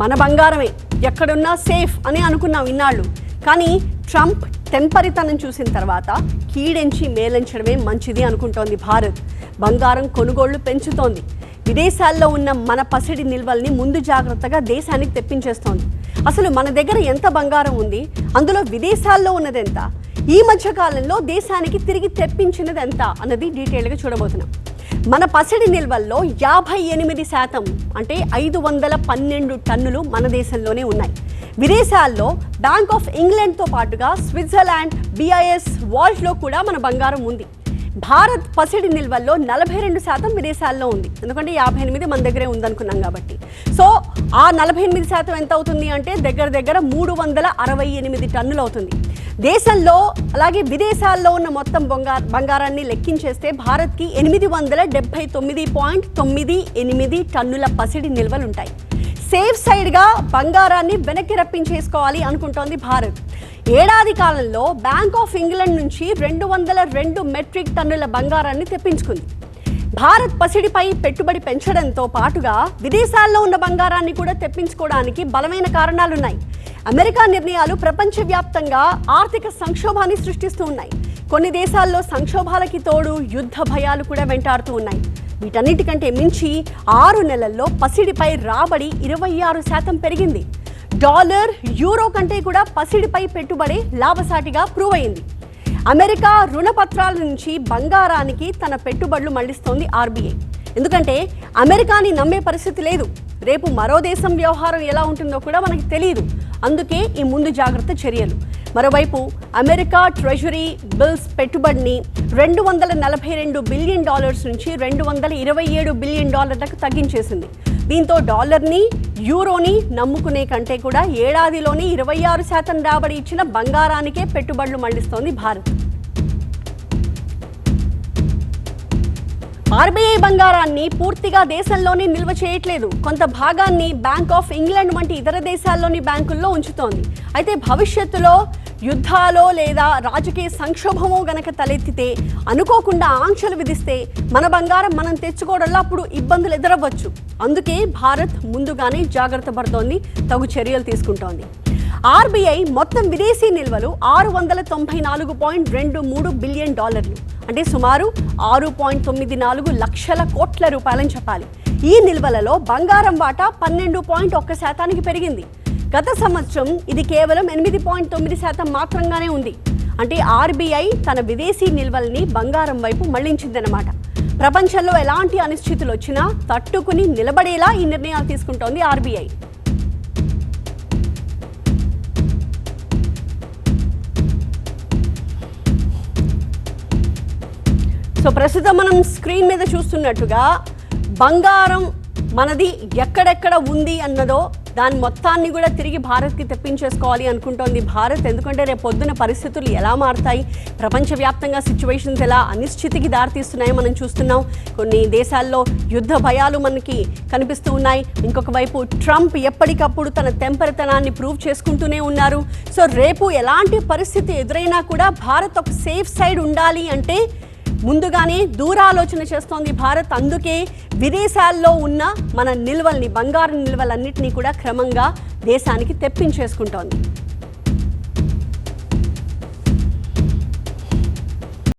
మన బంగారమే ఎక్కడున్నా సేఫ్ అని అనుకున్నాం ఇన్నాళ్ళు. కానీ ట్రంప్ టెంపరితనం చూసిన తర్వాత కీడెంచి మేలించడమే మంచిది అనుకుంటోంది భారత్. బంగారం కొనుగోళ్లు పెంచుతోంది. విదేశాల్లో ఉన్న మన పసిడి నిల్వల్ని ముందు జాగ్రత్తగా దేశానికి తెప్పించేస్తోంది. అసలు మన దగ్గర ఎంత బంగారం ఉంది, అందులో విదేశాల్లో ఉన్నదెంత, ఈ మధ్య కాలంలో దేశానికి తిరిగి తెప్పించినది ఎంత అన్నది డీటెయిల్గా చూడబోతున్నాం. మన పసిడి నిల్వల్లో 58% అంటే 512 టన్నులు మన దేశంలోనే ఉన్నాయి. విదేశాల్లో బ్యాంక్ ఆఫ్ ఇంగ్లాండ్తో పాటుగా స్విట్జర్లాండ్, BIS వాల్ట్లో కూడా మన బంగారం ఉంది. భారత్ పసిడి నిల్వల్లో 42% విదేశాల్లో ఉంది. ఎందుకంటే 58 మన దగ్గరే ఉందనుకున్నాం కాబట్టి. సో ఆ 48% ఎంత అవుతుంది అంటే దగ్గర 368 టన్నులు అవుతుంది. దేశంలో అలాగే విదేశాల్లో ఉన్న మొత్తం బంగారాన్ని లెక్కించేస్తే భారత్కి 879.98 టన్నుల పసిడి నిల్వలు ఉంటాయి. సేఫ్ సైడ్గా బంగారాన్ని వెనక్కి రప్పించేసుకోవాలి అనుకుంటోంది భారత్. ఏడాది కాలంలో బ్యాంక్ ఆఫ్ ఇంగ్లాండ్ నుంచి 202 మెట్రిక్ టన్నుల బంగారాన్ని తెప్పించుకుంది. భారత్ పసిడిపై పెట్టుబడి పెంచడంతో పాటుగా విదేశాల్లో ఉన్న బంగారాన్ని కూడా తెప్పించుకోవడానికి బలమైన కారణాలున్నాయి. అమెరికా నిర్ణయాలు ప్రపంచవ్యాప్తంగా ఆర్థిక సంక్షోభాన్ని సృష్టిస్తూ ఉన్నాయి. కొన్ని దేశాల్లో సంక్షోభాలకి తోడు యుద్ధ భయాలు కూడా వెంటాడుతూ ఉన్నాయి. వీటన్నిటికంటే మించి 6 నెలల్లో పసిడిపై రాబడి 26% పెరిగింది. డాలర్, యూరో కంటే కూడా పసిడిపై పెట్టుబడి లాభసాటిగా ప్రూవ్ అయింది. అమెరికా రుణపత్రాల నుంచి బంగారానికి తన పెట్టుబడులు మళ్లిస్తోంది RBI. ఎందుకంటే అమెరికాని నమ్మే పరిస్థితి లేదు. రేపు మరో దేశం వ్యవహారం ఎలా ఉంటుందో కూడా మనకి తెలియదు. అందుకే ఈ ముందు జాగ్రత్త చర్యలు. మరోవైపు అమెరికా ట్రెజరీ బిల్స్ పెట్టుబడిని $242 బిలియన్ నుంచి $227 బిలియన్ తగ్గించేసింది. దీంతో డాలర్ని, యూరోని నమ్ముకునే కంటే కూడా ఏడాదిలోని 26% రాబడి ఇచ్చిన బంగారానికే పెట్టుబడులు మళ్లిస్తోంది భారత్. RBI బంగారాన్ని పూర్తిగా దేశంలోనే నిల్వ చేయట్లేదు. కొంత భాగాన్ని బ్యాంక్ ఆఫ్ ఇంగ్లాండ్ వంటి ఇతర దేశాల్లోని బ్యాంకుల్లో ఉంచుతోంది. అయితే భవిష్యత్తులో యుద్ధాలో లేదా రాజకీయ సంక్షోభమో గనక తలెత్తితే, అనుకోకుండా ఆంక్షలు విధిస్తే మన బంగారం మనం తెచ్చుకోవడంలో అప్పుడు ఇబ్బందులు ఎదురవ్వచ్చు. అందుకే భారత్ ముందుగానే జాగ్రత్త పడుతోంది, తగు చర్యలు తీసుకుంటోంది. RBI మొత్తం విదేశీ నిల్వలు $694.23 బిలియన్, అంటే సుమారు 6.94 లక్షల కోట్ల రూపాయలని చెప్పాలి. ఈ నిల్వలలో బంగారం వాటా 12.1% పెరిగింది. గత సంవత్సరం ఇది కేవలం 8.9% మాత్రంగానే ఉంది. అంటే RBI తన విదేశీ నిల్వల్ని బంగారం వైపు మళ్లించిందన్నమాట. ప్రపంచంలో ఎలాంటి అనిశ్చితులు వచ్చినా తట్టుకుని నిలబడేలా ఈ నిర్ణయాలు తీసుకుంటోంది RBI. సో ప్రస్తుతం మనం స్క్రీన్ మీద చూస్తున్నట్టుగా బంగారం మనది ఎక్కడెక్కడ ఉంది అన్నదో దాని మొత్తాన్ని కూడా తిరిగి భారత్కి తెప్పించేసుకోవాలి అనుకుంటోంది భారత్. ఎందుకంటే రేపు పొద్దున పరిస్థితులు ఎలా మారుతాయి, ప్రపంచవ్యాప్తంగా సిచ్యువేషన్స్ ఎలా అనిశ్చితికి దారితీస్తున్నాయో మనం చూస్తున్నాం. కొన్ని దేశాల్లో యుద్ధ భయాలు మనకి కనిపిస్తూ ఉన్నాయి. ఇంకొక వైపు ట్రంప్ ఎప్పటికప్పుడు తన తెంపరితనాన్ని ప్రూవ్ చేసుకుంటూనే ఉన్నారు. సో రేపు ఎలాంటి పరిస్థితి ఎదురైనా కూడా భారత్ ఒక సేఫ్ సైడ్ ఉండాలి అంటే ముందుగానే దూరాలోచన చేస్తోంది భారత్. అందుకే విదేశాల్లో ఉన్న మన నిల్వల్ని, బంగారు నిల్వలన్నింటినీ కూడా క్రమంగా దేశానికి తెప్పించేసుకుంటోంది.